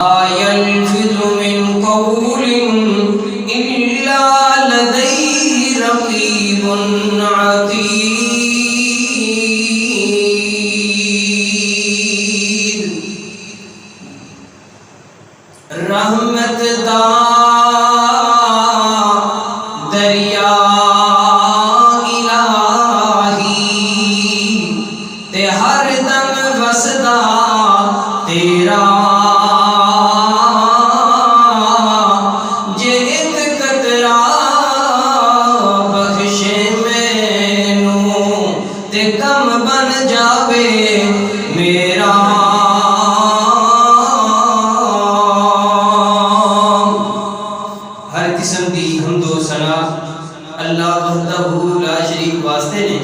يلفظ من قول إلا لديه رقيب عتيد رحمت دا دریا الہی تے ہر دم وسدا تیرا اللہ وحدہ لا شریک واسطے نے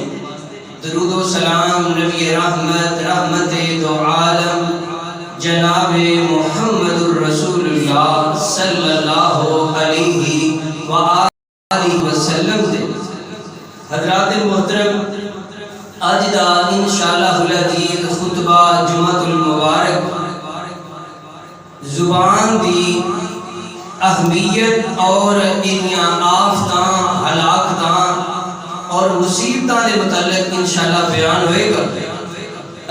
درود و سلام نبی رحمت رحمت دو عالم جناب محمد الرسول اللہ صلی اللہ علیہ وآلہ وسلم دے حضرات محترم آج دا انشاءاللہ العزیز خطبہ جمعۃ المبارک زبان دی اہمیت اور انیاں آفتاں ہلاکتاں اور مصیبتاں دے متعلق انشاءاللہ بیان ہوئے گا۔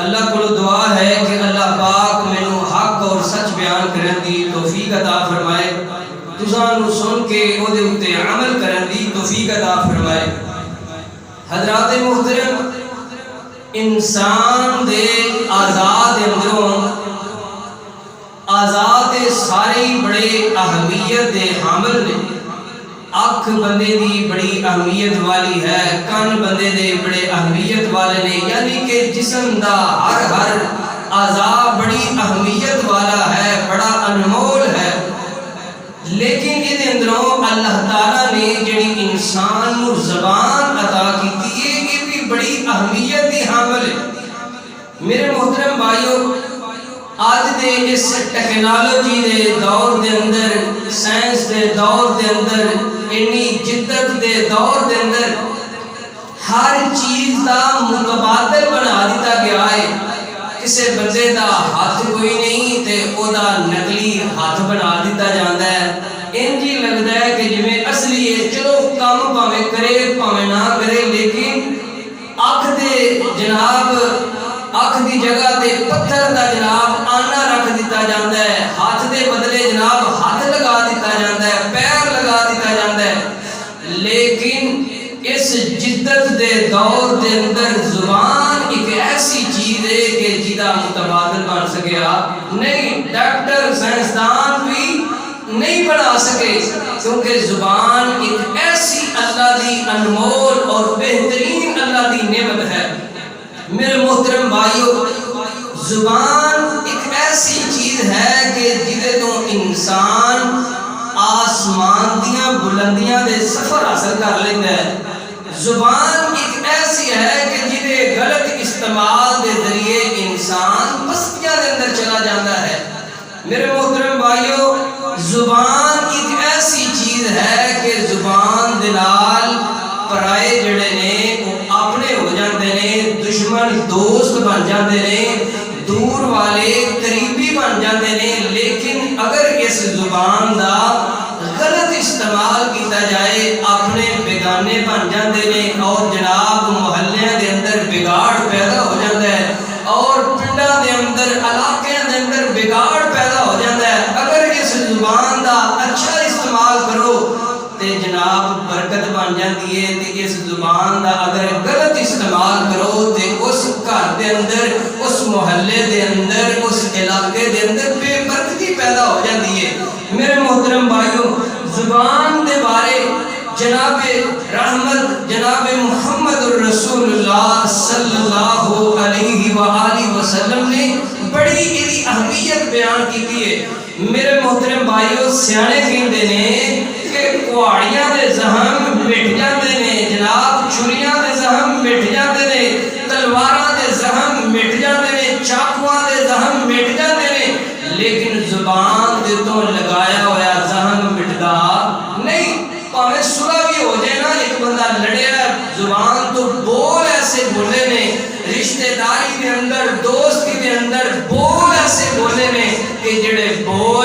اللہ کو دعا ہے کہ اللہ پاک مینوں حق اور سچ بیان کرن دی توفیق عطا فرمائے، تساں نوں سن کے او دے اُتے عمل کرن دی توفیق عطا فرمائے۔ حضرات محترم، انسان دے آزاد اندروں آزاد سارے بڑے اہمیت دے حامل نے۔ اکھ بندے دی بڑی اہمیت والی ہے، کان بندے دے بڑے اہمیت والے نے، یعنی کہ جسم دا ہر اعضا بڑی اہمیت والا ہے، بڑا انمول ہے۔ لیکن یہ اندروں اللہ تعالیٰ نے جڑی انسان نو زبان عطا کیتی ہے، یہ بھی بڑی اہمیت دی حامل ہے۔ میرے محترم بھائیو، آج دے اس ٹیکنالوجی دے دور دے اندر، سائنس دے دور دے اندر، انی جدت دے دور دے اندر ہر چیز دا متبادل بنا دیتا گیا ہے۔ کسے بندے دا ہاتھ کوئی نہیں تے او دا نقلی ہاتھ بنا دیتا جاندا ہے۔ انجی لگدا ہے کہ جویں اصلی ہے، چلو کام پاویں کرے پاویں نہ کرے، لیکن اکھ دے جناب اکھ دی جگہ تے پتھر دا جناب آنا رکھ دیتا جاندا ہے، ہاتھ دے بدلے جناب ہاتھ لگا دیتا جاندا ہے، پیر لگا دیتا جاندا ہے۔ لیکن اس جدت دے دور دے اندر زبان ایک ایسی چیز ہے کہ جدا متبادل بن سکیا نہیں، ڈاکٹر سائنسدان بھی نہیں بنا سکے، کیونکہ زبان ایک ایسی اللہ دی انمول اور بہترین اللہ دی نعمت ہے۔ میرے محترم بھائیو، زبان ایک ایسی چیز ہے کہ جدے تو انسان آسمان دیاں بلندیاں دے سفر حاصل کر لیتا ہے۔ زبان ایک ایسی ہے کہ جدے غلط استعمال دے ذریعے انسان پستیاں دے اندر چلا جاتا ہے۔ میرے محترم بھائیو، زبان ایک ایسی چیز ہے کہ زبان دلال پرائے جڑے نے وہ اپنے ہو جاندے نے، دشمن دوست بن جاندے نے، دور والے قریبی بن جاندے نے۔ لیکن اگر اس زبان دا غلط استعمال کیتا جائے، اپنے بیگانے بن جاندے نے، اور جناب محلے دے اندر بگاڑ پیدا ہو جاتا ہے، اور پنڈاں دے اندر علاقے دے اندر بگاڑ پیدا ہو جاتا ہے۔ اگر اس زبان دا اچھا استعمال کرو تے جناب برکت بن جاتی ہے، تے اس زبان دا اگر غلط استعمال کرو تے اس گھر دے اندر، اس محلے دے اندر، اس علاقے دے اندر بے برکتی پیدا ہو جاتی ہے۔ میرے محترم بھائیو، زبان دے بارے جناب رحمت جناب محمد الرسول اللہ صلی اللہ علیہ وآلہ وسلم نے بڑی ایدی اہمیت بیان کی ہے۔ میرے محترم بھائیو، سیانے کہندے نے کہ کوہاڑیاں دے زخم مٹ جاندے نے، جناب چھریاں دے زخم مٹ جاندے نے، تلواراں دے زخم مٹ جاندے نے، چاقواں دے زخم مٹ جاندے نے، لیکن زبان دے تو لگایا ہوا زخم مٹدا نہیں۔ پاویں صلح بھی ہو جائے نا، ایک بندہ لڑیا زبان تو بول ایسے بولے نے، رشتہ داری دے اندر، دوستی دے اندر بول ایسے بولے نے کہ جڑے بول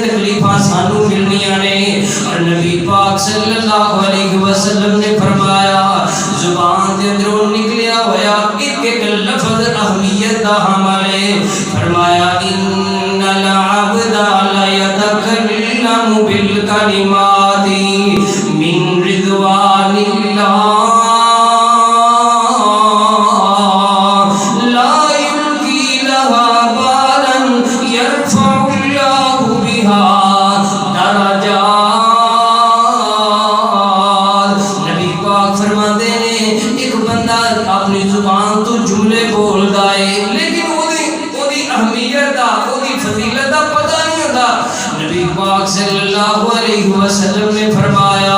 تکلیفاں سانو ملنیاں نے اور نبی پاک صلی اللہ علیہ وسلم نے فرمایا زبان دے اندروں نکلیا ہویا ایک ایک لفظ اہمیت دا حامل ہے فرمایا ان العبد لا يتكلم بالکلمات من رضوان اللہ صلی اللہ علیہ وسلم نے فرمایا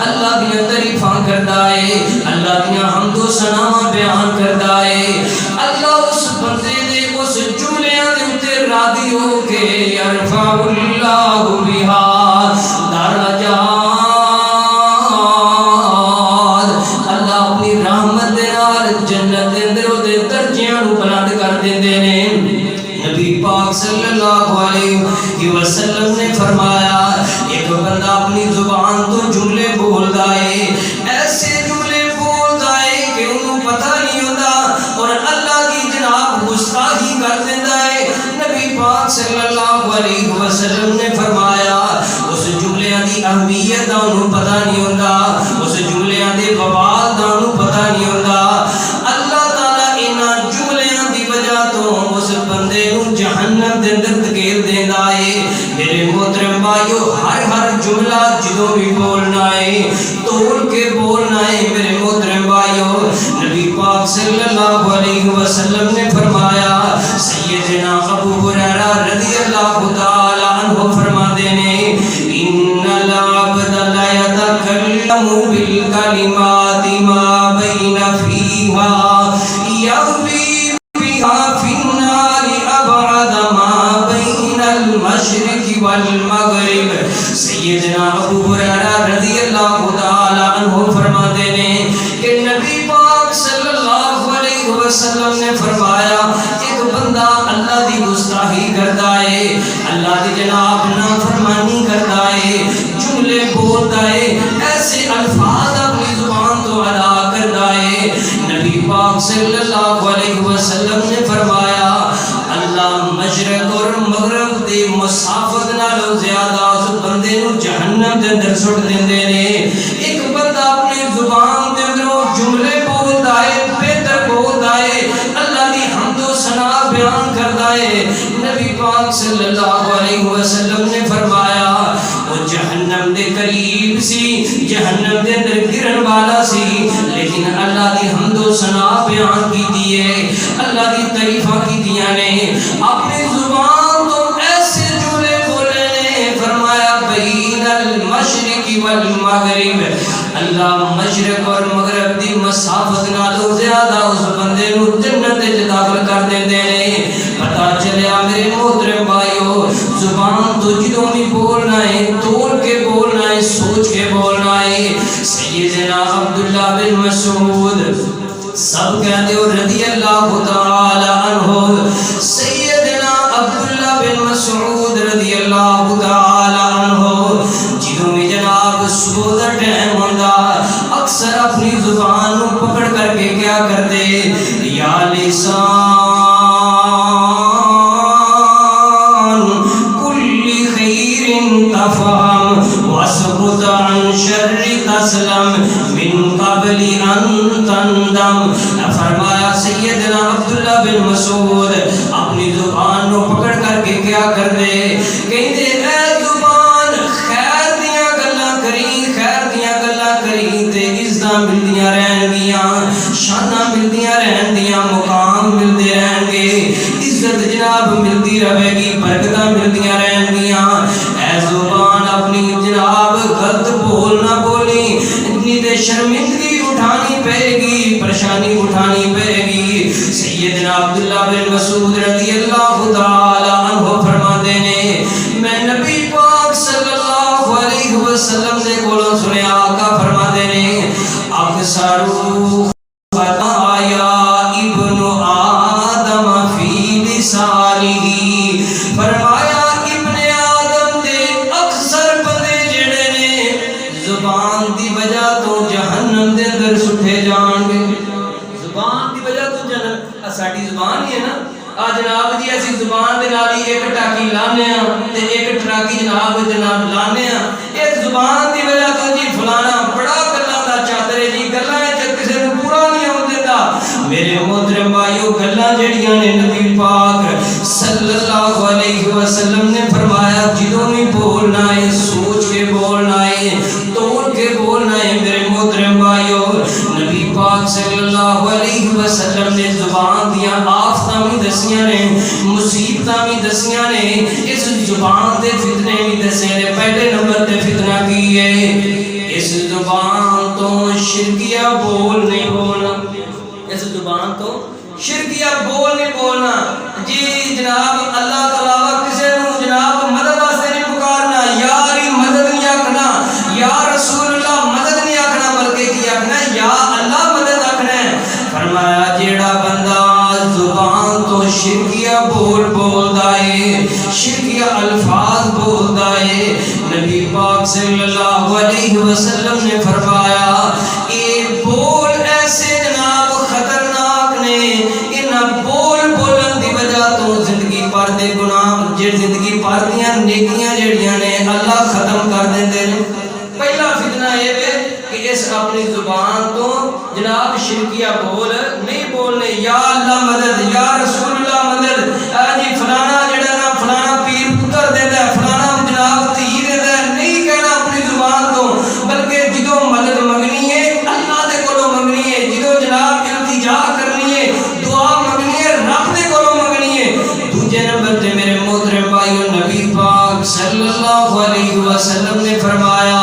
اللہ دیا تعریفاں کردا ہے اللہ دیا حمد و ثنا بیان کردا ہے اللہ اس بندے دے اس جملیاں دے اوتے راضی ہو کے یرفع اللہ بہا درجات اللہ اپنی رحمت دے نال جنت دے اندر او دے درجیاں نو بلند کر دیندے نے نبی پاک صلی اللہ علیہ وسلم نے فرمایا ایک بندہ اپنی زبان تو جملے بولدا ہے ایسے جملے بولدا ہے کہ انہوں پتہ نہیں ہوتا اور اللہ کی جناب گستاخی کر دیندا ہے نبی پاک صلی اللہ علیہ وسلم نے فرمایا اس جملیاں دی اہمیت دا انہوں پتہ نہیں ہوتا اس جملیاں دے وبال دا انہوں پتہ نہیں ہوتا اللہ تعالی انہاں جملیاں دی وجہ تو اس بندے نو جہنم دے اندر دھکیل دیندا ہے میرے محترم بھائیو ہر جملہ جدوں بھی بولنا ہے توڑ کے بولنا ہے میرے محترم بھائیو نبی پاک صلی اللہ علیہ وسلم نے فرمایا سیدنا ابو ہریرہ رضی اللہ تعالی عنہ فرماتے ہیں ان العبد لا يتكلم بالکلمات ما بین فیہا یغوی بها فی النار ابعد ما بین المشرق والمغرب سیدنا ابو ہریرہ رضی اللہ تعالی عنہ فرماتے ہیں کہ نبی پاک صلی اللہ علیہ وسلم نے فرمایا ایک بندہ اللہ دی گستاخی کرتا ہے اللہ دی جناب نافرمانی کرتا ہے جملے بولتا ہے ایسے الفاظ اپنی زبان تو ادا کرتا ہے نبی پاک صلی اللہ علیہ وسلم نے فرمایا اللہ مشرق اور مغرب دی مسافت نالوں زیادہ اس بندے نو جہنم دے اندر سٹ دیندے نے ایک بندہ اپنی زبان دے اندروں جملے بولدا ہے بہتر بولدا ہے اللہ دی حمد و ثنا بیان کردا ہے نبی پاک صلی اللہ علیہ وسلم نے فرمایا وہ جہنم دے قریب سی جہنم دے اندر گرن والا سی لیکن اللہ دی حمد و ثنا بیان کیتی ہے اللہ دی تعریفاں کیتیاں نے اپنی زبان تو ایسے جملے بولے نے فرمایا بین المشرق والمغرب اللہ مشرق اور مغرب دی مسافت نالوں زیادہ اس بندے نو جنت وچ داخل کر دیندے نے پتہ چلیا میرے محترم بھائیو زبان تو جدوں بھی بولنا ہے توڑ کے بولنا ہے سوچ کے بولنا ہے سیدنا عبداللہ بن مسعود سب کہتے ہو رضی اللہ تعالی عنہ سیدنا عبداللہ بن مسعود رضی اللہ تعالی عنہ جدوں بھی جناب صبح دا ٹائم ہوندا اکثر اپنی زبان کو پکڑ کر کے کیا کرتے یا لسان کل خیر تفہم واسکت عن شر تسلم من قبل ان تندم فرمایا سیدنا عبداللہ بن مسعود اپنی زبان کو پکڑ کر کے کیا کر دے کہتے اے زبان خیر دیاں گلاں کری تے عزتاں ملدیاں رہن گیاں شاناں ملدیاں رہن گیاں مقام ملدے رہن گے عزت جناب ملتی رہے گی برکتاں ملدیاں رہن گیاں اے زبان اپنی جناب غلط بول نہ بولی اتنی تے شرمندگی اٹھانی پڑے گی پریشانی اٹھانی پڑے گی سیدنا عبداللہ بن مسعود رضی اللہ تعالی عنہ فرماتے ہیں میں نبی پاک صلی اللہ علیہ وسلم سے کولوں سنیا آقا فرماتے ہیں اکثر خطایا ابن آدم فی لسانہ فرماتے جناب جی اسی زبان دے نال ہی ایک ٹاکی لانے ہاں تے ایک ٹراکی جناب لانے ہاں اس زبان دی وجہ تو جی فلانا بڑا گلاں دا چادر ہے جی گلاں وچ کسے نوں پورا نہیں ہون دیندا میرے محترم بھائیو گلاں جڑیاں نے نبی پاک صلی اللہ علیہ وسلم نے فرمایا جدوں بھی بولنا ہے سوچ کے بولنا ہے توڑ کے بولنا ہے میرے محترم بھائیو نبی پاک صلی اللہ علیہ وسلم نے زبان دیاں آفتاں بھی دسیاں نے مصیبتاں بھی دسیاں نے اس زبان دے فتنے بھی دسے نے پہلے نمبر تے فتنہ کی ہے اس زبان تو شرکیہ بول نہیں بولنا اس زبان تو شرکیہ بول نہیں بولنا جی جناب اللہ تعالیٰ کسے نوں جناب مدد واسطے نہیں پکارنا یاری مدد نہیں آکھنا یا رسول اللہ مدد نہیں آکھنا بلکہ کی آکھنا یا اللہ مدد آکھنا فرمایا جیڑا بندہ زبان تو شرکیہ بول بولدا ہے شرکیہ الفاظ بولدا ہے نبی پاک صلی اللہ علیہ وسلم نے فرمایا اے بول ایسے جناب خطرناک نے ان بول بولن دی وجہ تو زندگی پر دے گناہ جڑ زندگی پر دیاں نیکیاں جڑیاں نے اللہ ختم کر دیندے نے پہلا فتنہ یہ ہے کہ اس اپنی زبان تو جناب شرکیہ بول نہیں بولنے یا اللہ مدد یا رسول اللہ مدد جی فلانا جڑا نا فلانا پیر پتر دیندا ہے فلانا جناب دھی دیندا ہے نہیں کہنا اپنی زبان تو بلکہ جدوں مدد منگنی ہے اللہ دے کولوں منگنی ہے جدوں جناب التجا کرنی ہے دعا منگنی ہے رب دے کولوں منگنی ہے دوجے نمبر تے میرے محترم بھائیو نبی پاک صلی اللہ علیہ وسلم نے فرمایا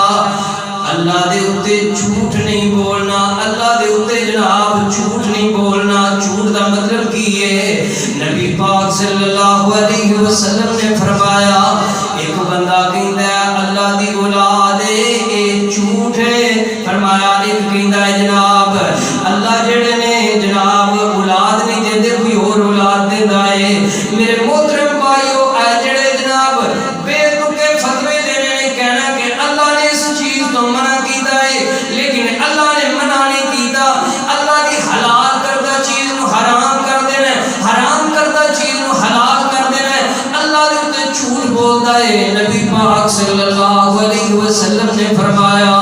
اللہ دے اتے جھوٹ نہیں بولنا اللہ دے اتے جناب جھوٹ نہیں بولنا جھوٹ دا مطلب کی ہے نبی پاک صلی اللہ علیہ وسلم نے فرمایا ایک بندہ کہندا ہے اللہ دی اولاد ہے اے جھوٹ ہے فرمایا ایک کہندا ہے جناب اللہ جڑے نے جناب اولاد نہیں دیندے کوئی اور اولاد دیندا ہے میرے محترم بھائیو اے جڑے جناب بے تکے فتوی دینے نے کہنا کہ اللہ نے اس چیز تو منع کیتا ہے لیکن اللہ نے منع نہیں کیتا اللہ دی حلال کردہ چیز نو حرام کر دینا حرام کردہ چیز نو حلال کر دینا اللہ دے تے جھوٹ بولدا ہے نبی پاک صلی اللہ علیہ وسلم نے فرمایا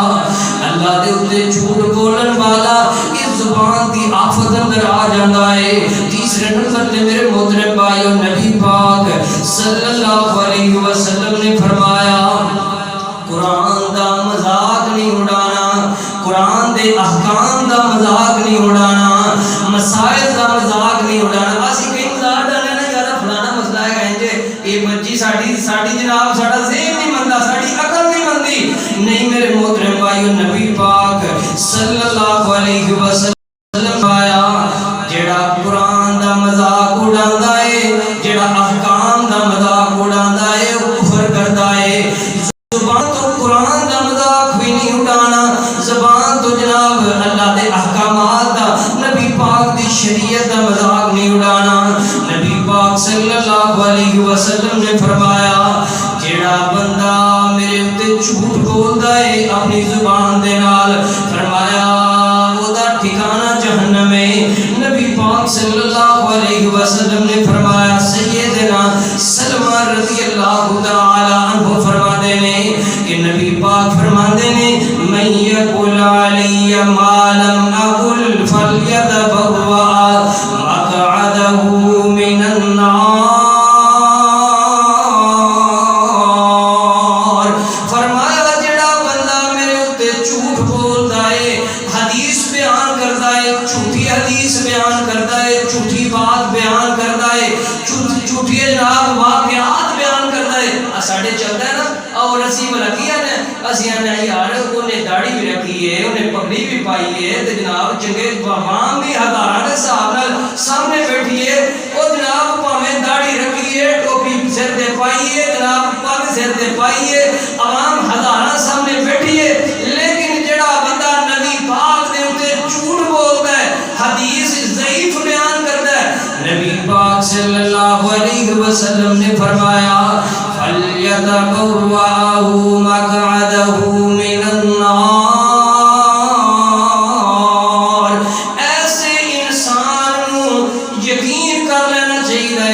اللہ دے تے جھوٹ بولن والا اس زبان دی آفت اندر آ جاندا ہے تیسرے نمبر تے میرے محترم بھائیو نبی پاک صلی اللہ علیہ وسلم نے فرمایا قرآن دا مذاق نہیں اڑانا قرآن دے احکام دا مذاق نہیں اڑانا مسائل دا مذاق نہیں اڑانا اسی کئی مذاق ڈالے نا یار فلانا مسئلہ ہے انجے یہ بچی ساڑی جناب ساڑا ذہن نہیں مندہ ساڑی عقل نہیں مندی نہیں میرے محترم بھائیو نبی پاک صلی اللہ علیہ وسلم آیا جڑا قرآن دا مذاق اڑاندا ہے جڑا احکام دا مذاق اڑاندا ہے وہ کفر کردا ہے زبان تو قرآن دا مذاق بھی نہیں اڑانا زبان تو جناب اللہ دے احکامات دا نبی پاک دی شریعت دا مذاق نہیں اڑانا نبی پاک صلی اللہ علیہ وسلم نے فرمایا جیڑا بندہ میرے اتے جھوٹ بولدا ہے اپنی زبان دے نال فرمایا او دا ٹھکانہ جہنم ہے نبی پاک صلی اللہ علیہ وسلم نے فرمایا سیدنا سلمان رضی اللہ تعالی عنہ فرما دینے کہ نبی پاک فرما دینے من یقل علی ما لم اقل فلیتبوا مقعدہ من النار فرمایا جڑا بندہ میرے اتے جھوٹ بولدا ہے حدیث بیان کردا ہے جھوٹی حدیث بیان کردا ہے جھوٹی بات بیان کردا ہے جھوٹی جناب واقعات بیان کردا ہے ساڈے چلدا ہے نا اور اسی والا کیا نے اسی نے یار اونے داڑھی بھی رکھی ہے اونے پگڑی بھی پائی ہے تے جناب چنگے عوام بھی ہزاراں دے حساب نال سامنے بیٹھی ہے او جناب پاویں داڑھی رکھی ہے ٹوپی سر تے پائی ہے جناب پگ سر تے پائی ہے عوام ہزاراں سامنے بیٹھی ہے لیکن جڑا بندہ نبی پاک دے اوتے جھوٹ بولدا ہے حدیث ضعیف بیان کردا ہے نبی پاک صلی اللہ علیہ وسلم نے فرمایا فَلْيَتَبَوَّأْهُ مَقْعَدَهُ مِنَ النَّارِ ایسے انسان نو یقین کر لینا چاہیے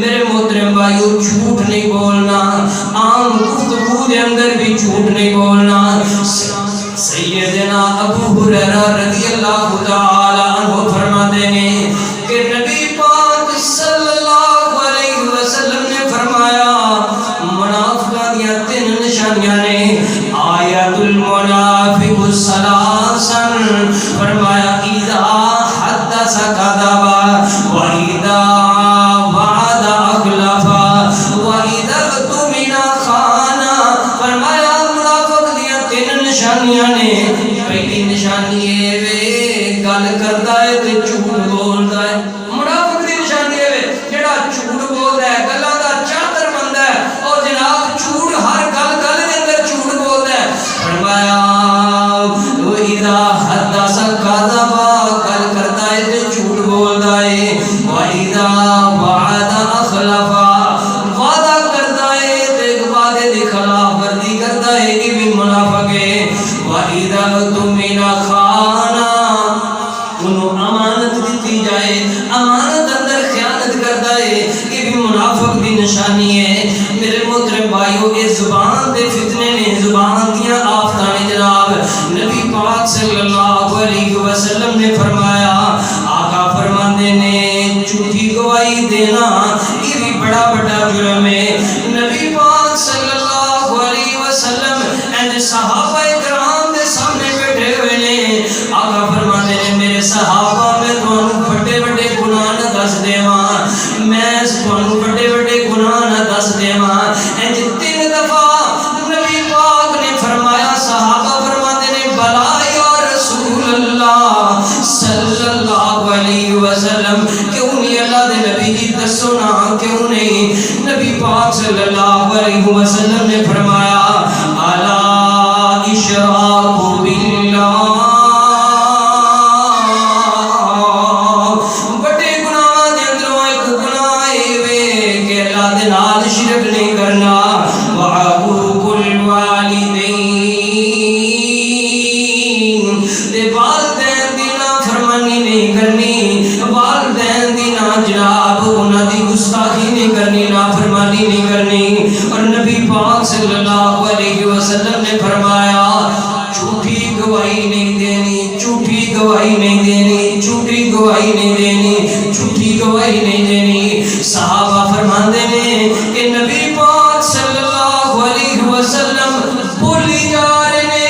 میرے محترم بھائیو جھوٹ نہیں بولنا، عام گفتگو دے اندر بھی جھوٹ نہیں بولنا۔ سیدنا ابو ہریرہ رضی اللہ تعالی عنہ فرماتے ہیں کہ نبی پاک صلی اللہ علیہ وسلم نے فرمایا منافقہ دیا تین نشانیاں نے، آیت المنافق ثلاثن، فرمایا اذا حدث کذب واذا وعد اخلف واذا اؤتمن خان۔ فرمایا منافق دیا تین نشانیاں نے، پہلی نشانی یہ وے گل کردا ہے تے جھوٹ بولدا ہے۔ منافق دی نشانی یہ وے جڑا جھوٹ بولدا ہے، گلاں دا چادر بندا ہے اور جناب جھوٹ ہر گل دے اندر جھوٹ بولدا ہے۔ فرمایا وَإِذَا حَدَّثَ كَذَبَ، گل کردا ہے تے جھوٹ بولدا ہے۔ وَإِذَا وَعَدَ أَخْلَفَ، وعدہ کردا ہے تے وعدے دی خلاف ورزی کردا ہے، یہ بھی منافق ہے۔ وَإِذَا اؤْتُمِنَ خَانَ، انہوں امانت دیتی جائے امانت اندر خیانت کردا ہے، یہ بھی منافق دی نشانی ہے۔ میرے محترم بھائیو یہ زبان دے فتنے نے، زبان دیاں آفتاں نے جناب۔ نبی پاک صلی اللہ علیہ وسلم نے فرمایا، آقا فرماندے نے جھوٹی گواہی دینا یہ بھی بڑا بڑا جرم ہے۔ نبی پاک صلی اللہ علیہ وسلم اینڈ صحابہ کرام دے سامنے بیٹھے ہوئے نے، آقا فرماندے نے میرے صحابہ میں تانوں بڑے بڑے گناہ نہ دس دیواں، میں تانوں بڑے بڑے گناہ نہ دس دیواں۔ اینج تین دفعہ نبی پاک نے فرمایا، صحابہ فرماتے نے بلا یا رسول اللہ صلی اللہ علیہ وسلم، کیوں نہیں اللہ دے نبی جی دسو نا کیوں نہیں؟ نبی پاک صلی اللہ علیہ وسلم نے فرمایا الا اشراک باللہ، بڑے گناہ دے اندروں ایک گناہ اے وے کہ اللہ دے نال شرک نہیں کرنا۔ وعقوق الوالدین، دے والدین دی نافرمانی نہیں کرنی، والدین دی نا جناب انہاں دی گستاخی نہیں کرنی، نافرمانی نہیں کرنی۔ اور نبی پاک صلی اللہ علیہ وسلم نے فرمایا جھوٹی گواہی نہیں دینی، جھوٹی گواہی نہیں دینی، جھوٹی گواہی نہیں دینی، جھوٹی گواہی نہیں دینی۔ صحابہ فرماندے نے کہ نبی پاک صلی اللہ علیہ وسلم بولی جا رہے نے،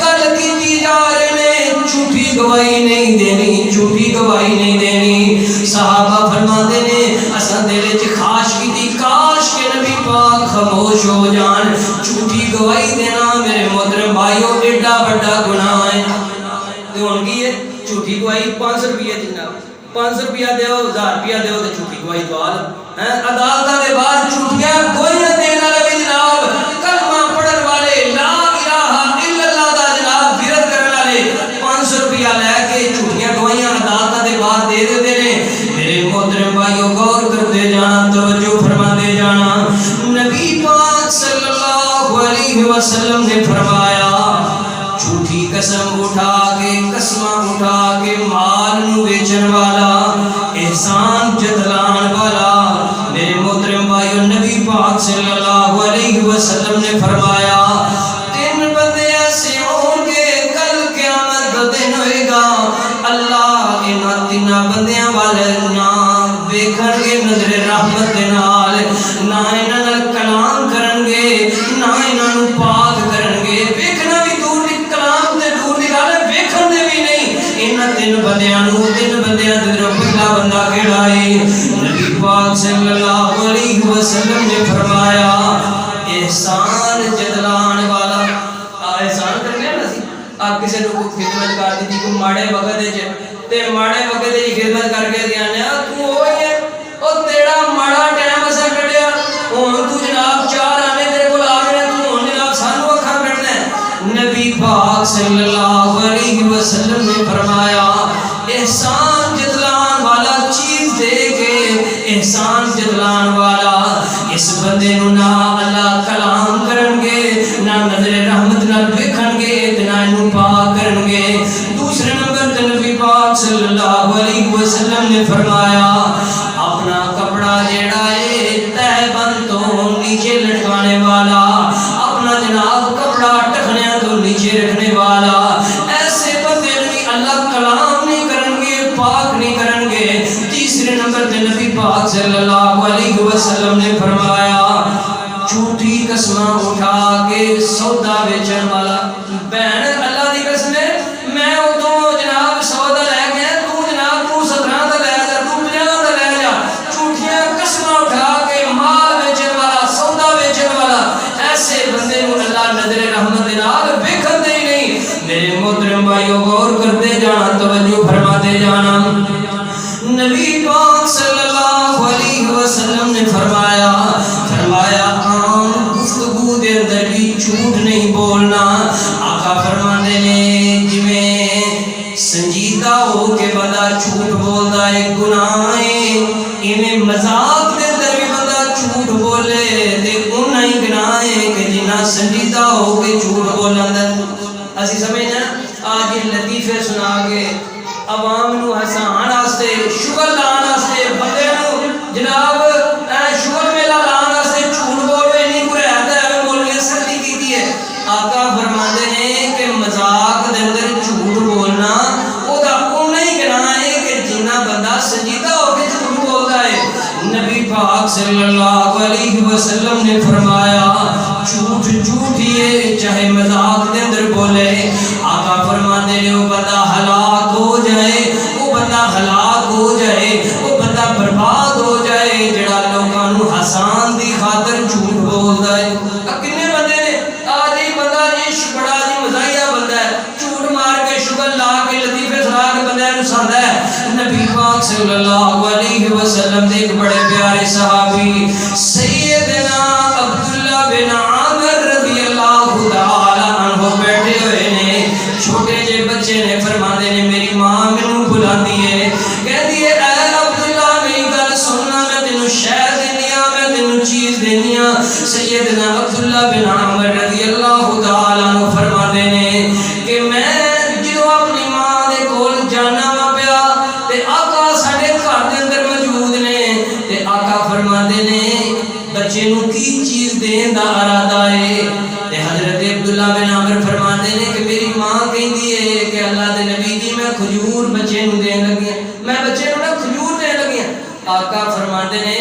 گل کی جا رہے نے، جھوٹی گواہی نہیں دینی، جھوٹی گواہی نہیں دینی۔ صحابہ فرماندے نے اساں دے وچ خواہش کیتی کاش کہ نبی پاک خاموش ہو جان۔ جھوٹی گواہی دینا میرے محترم بھائیو ایڈا بڑا گناہ ہے۔ تے ہن کی ہے جھوٹی گواہی 500 روپیہ جناب، 500 روپیہ دیو، 1000 روپیہ دیو تے جھوٹی گواہی دوا لو۔ عدالتاں دے باہر جھوٹیاں گواہیاں دین والے بھی جناب، کلمہ پڑھن والے، لا الہ الا اللہ دا جناب ورد کرن والے 500 روپیہ لے کے جھوٹیاں گواہیاں عدالتاں دے باہر دے دیندے نے۔ میرے محترم بھائیو غور کرتے جانا، توجہ فرماتے جانا۔ نبی پاک صلی اللہ علیہ وسلم نے فرمایا جھوٹی قسم اٹھا کے، قسماں اٹھا کے مال نو بیچن والا، احسان جتلان والا، میرے محترم بھائیو نبی پاک صلی اللہ علیہ وسلم نے فرمایا تین بندے ایسے ہوں گے کل قیامت کا دن ہوئے گا، اللہ انہاں تیناں بندیاں والے نہ ویکھن گے نظر رحمت دے نال، نہ انہاں نال کلام کرن گے، نہ انہاں نوں پاک کرن گے۔ ویکھنا بھی دور دی، کلام تے دور دی گل ہے، ویکھن دے بھی نہیں۔ انہاں تین بندیاں نوں، تین بندیاں دے پہلا بندہ کیڑا ہے؟ نبی پاک صلی اللہ علیہ وسلم نے فرمایا احسان جتلان والا۔ احسان کرنے نا سی آپ کسی نوں خدمت کر دیتی کوئی ماڑے وقت وچ تے ماڑے وقت دی خدمت کر کے دیانے تو ہوئی ہے او تیرا ماڑا ٹائم اسا کڈیا، ہن تو جناب چار آنے تیرے کول آ گئے، تو ہن جناب سانو اکھا کڈنا ہے۔ نبی پاک صلی اللہ علیہ وسلم نے فرمایا احسان جتلان والا چیز دے کے، احسان جتلان والا اس بندے نو نہ اللہ کلام کرن گے، نہ نظر رحمت نال ویکھن گے، تے نہ اینو پاک کرن گے۔ دوسرے نمبر تے نبی پاک صلی اللہ علیہ وسلم نے فرمایا اپنا کپڑا جیڑا ہے نیچے لٹکانے والا، اپنا جناب کپڑا ٹخنیاں تو نیچے رکھنے والا، ایسے بندے بھی اللہ کلام نہیں کرن گے، پاک نہیں کرن گے۔ تیسرے نمبر تے نبی پاک صلی اللہ علیہ وسلم نے فرمایا جھوٹی قسماں اٹھا کے سودا بیچن والا۔ بہن اللہ دی قسم ہے میں اتوں جناب سودا لے گیا، تو جناب تو 17 دا لے جا، تو 50 دا لے جا، جھوٹیاں قسماں اٹھا کے مال بیچن والا، سودا بیچن والا، ایسے بندے کو اللہ نظر رحمت نال ویکھن دے نہیں۔ میرے محترم بھائیو غور کرتے جانا، توجہ فرماتے جانا۔ نبی پاک صلی اللہ علیہ وسلم نے فرمایا عام گفتگو دے اندر بھی جھوٹ نہیں بولنا۔ آقا فرماتے نے جویں سنجیدہ ہو کے بندہ جھوٹ بولدا ہے گناہ ہے، ایویں مذاق دے اندر بھی بندہ جھوٹ بولے تے اُنہاں ہی گناہ ہے کہ جنہ سنجیدہ ہو کے جھوٹ بولندا ہے۔ اسی سمجھنا آج یہ لطیفے سنا کے عوام نو ہسان واسطے، شغل لان واسطے، بندے نو جناب شغل میلہ لان واسطے جھوٹ بولے نہیں کوئی رہتا ہے بول کے سختی کیتی ہے۔ آقا فرماتے ہیں کہ مذاق دے اندر جھوٹ بولنا او دا اونا ہی گناہ ہے کہ جنہ بندہ سنجیدہ ہو کے جھوٹ بولتا ہے۔ نبی پاک صلی اللہ علیہ وسلم نے فرمایا جھوٹ جھوٹیے چاہے مذاق دے اندر بولے۔ آقا فرماتے ہیں وہ بندہ ہلاک ہو جائے، وہ بندہ ہلاک ہو جائے، وہ بندہ برباد ہو جائے جڑا لوگاں نو حسان دی خاطر جھوٹ بولدا ہے۔ کنے بندے نے آج ہی بندہ عشق بڑا جی مزاحیہ بندہ ہے، جھوٹ مار کے شغل لا کے لطیفے سنا کے بندے نو ساندا ہے۔ نبی پاک صلی اللہ علیہ وسلم دے ایک بڑے پیارے صحابی سیدنا عبداللہ بن عامر رضی اللہ تعالی عنہ بیٹھے ہوئے نے، چھوٹے جے بچے نے، فرماندے نے میری ماں مینوں بلاندی ہے، کہندی ہے اے عبداللہ میری گل سننا، میں تینوں شے دینی ہاں، میں تینوں چیز دینی ہاں۔ سیدنا عبداللہ بن عامر رضی اللہ تعالی عنہ فرماندے نے کہ میں جدوں اپنی ماں دے کول جانا وا پیا تے آقا ساڈے گھر دے اندر موجود نے تے آقا فرماندے نے بچے نو کی چیز دین دا ارادہ ہے تے حضرت عبداللہ بن عامر فرماندے نے کہ میری ماں کہندی ہے کہ اللہ دے نبی جی میں کھجور بچے نو دین لگی ہاں، میں بچے نو نا کھجور دین لگی ہاں۔ آقا فرماندے نے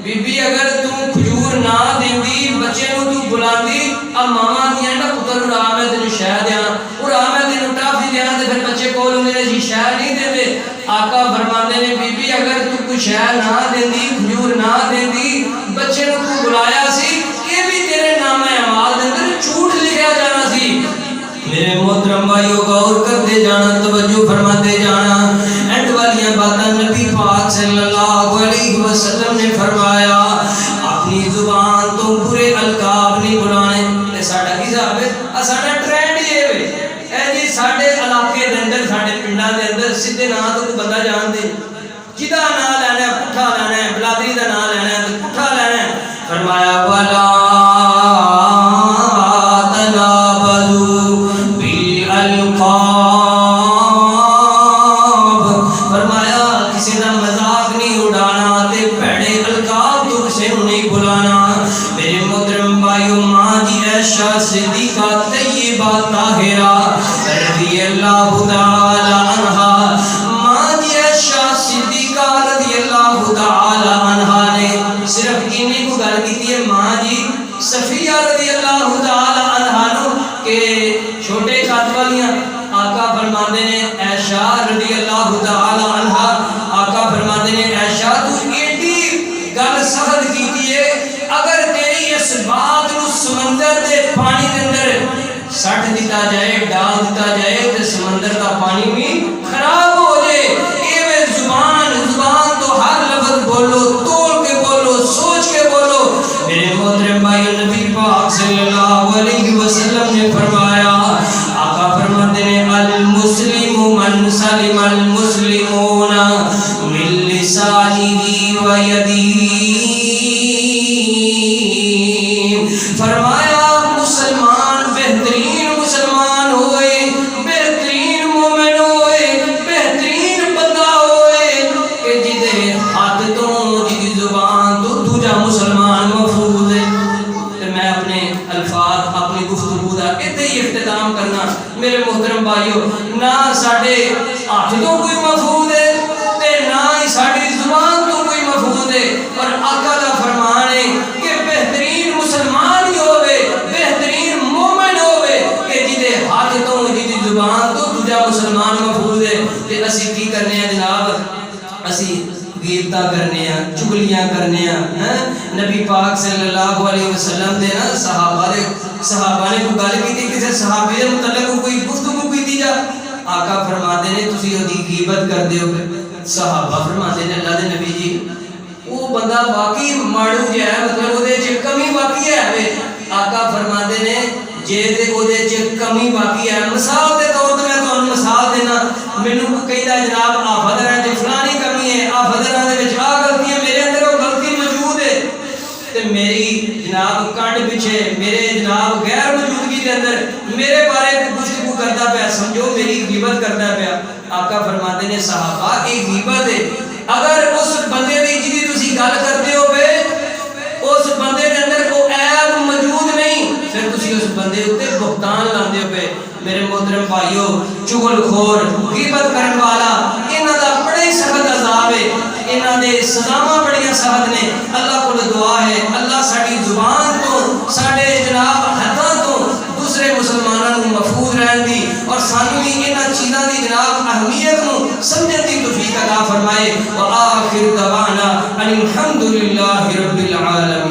بی بی اگر تو کھجور نہ دیندی بچے نو تو بلاندی اب ماما دیاں نا پتر اڑا میں تینوں شے دیاں، اڑا میں تینوں ٹافی دیاں تے پھر بچے کول ہوندے نے جی شے نہیں دیندے۔ آقا فرماندے نے بی بی اگر تو کوئی شے نہ دیندی، کھجور نہ دیندی، بچے نو تو بلایا سی، یہ بھی تیرے نام اعمال دے اندر جھوٹ لکھیا جانا سی۔ میرے محترم بھائیو غور کرتے جانا، توجہ فرماتے جانا۔ اینڈ والیاں باتاں نبی پاک صلی اللہ علیہ وسلم نے فرمایا اپنی زبان تو برے القاب نہیں بلانے۔ اے ساڈا کی حساب ہے؟ ساڈا ٹرینڈ یہ ہے اے جی ساڈے علاقے دے اندر، ساڈے پنڈاں دے اندر سیدھے نام تو کوئی بندہ جان دے، جدا نام لینا ہے پٹھا لینا ہے، بلادری دا نام لینا ہے تو پٹھا لینا ہے۔ فرمایا ولا صدیقہ طیبہ طاہرہ رضی اللہ تعالی عنہا، ماں جی عائشہ صدیقہ رضی اللہ تعالی عنہا نے صرف انہی کو گل کی ہے ماں جی صفیہ رضی اللہ تعالی عنہا نو کہ چھوٹے قد والیاں آقا فرماندے نے عائشہ رضی اللہ تعالی عنہا، آقا فرماندے نے عائشہ تو ایڈی گل سخت کی ہے اگر تیری اس بات نو سمندر دے پانی دے اندر سٹ دیتا جائے، ڈال دیتا جائے تو سمندر کا پانی بھی خراب ہو جائے۔ ایویں زبان تو ہر لفظ بولو، توڑ کے بولو، سوچ کے بولو۔ میرے محترم بھائی نبی پاک صلی اللہ علیہ وسلم نے فرمایا، آقا فرماتے ہیں المسلم من سلم المسلمون من لسانه و یدیہ، فرمایا مسلمان بہترین مسلمان ہوئے، بہترین مومن ہوئے، بہترین بندہ ہوئے کہ جدے ہاتھ تو جدی زبان تو دوجا مسلمان محفوظ ہے۔ غیبتاں کرنے ہیں، چگلیاں کرنے ہیں۔ نبی پاک صلی اللہ علیہ وسلم دے نا صحابہ نے کوئی گل کی کسی صحابی دے متعلق کوئی گفتگو کی جا، آقا فرماتے ہیں تسی اودی غیبت کر دیو گے۔ صحابہ فرماتے ہیں اللہ دے نبی جی وہ بندہ واقعی ماڑو جہ ہے، مطلب وہ کمی واقعی ہے۔ آقا فرماتے ہیں جے تے وہ کمی واقعی ہے، مثال دے طور تے میں تمہیں مثال دینا، مینوں کہیدا جناب آفت ہے فلانی کمی ہے، آفت دے وچ آ غلطی ہے، میرے اندر وہ غلطی موجود ہے تے میری جناب کانڈ پیچھے میرے جناب غیر موجودگی دے اندر میرے بارے گفتگو کرتا پیا، سمجھو میری غیبت کرتا پیا۔ آقا فرماتے ہیں صحابہ یہ غیبت ہے، اگر اس بندے دی جدی تسی گل کرتے ہو پے اس بندے دے اندر کوئی عیب موجود نہیں، پھر تسی اس بندے اتے بہتان لاندے ہو پے۔ میرے محترم بھائیو، چغل خور غیبت کرن والا انہاں دا بڑا ہی سخت عذاب ہے، انہاں دے سزاواں بڑی سخت نے۔ اللہ کو دعا ہے اللہ ساڈی زبان تو ساڈے جناب ہتھاں تو دوسرے مسلماناں نوں محفوظ رہن دی اور سانوں بھی انہاں چیزاں دی جناب اہمیت نوں سمجھن دی توفیق عطا فرمائے۔ وآخر دعوانا ان الحمد للہ رب العالمین۔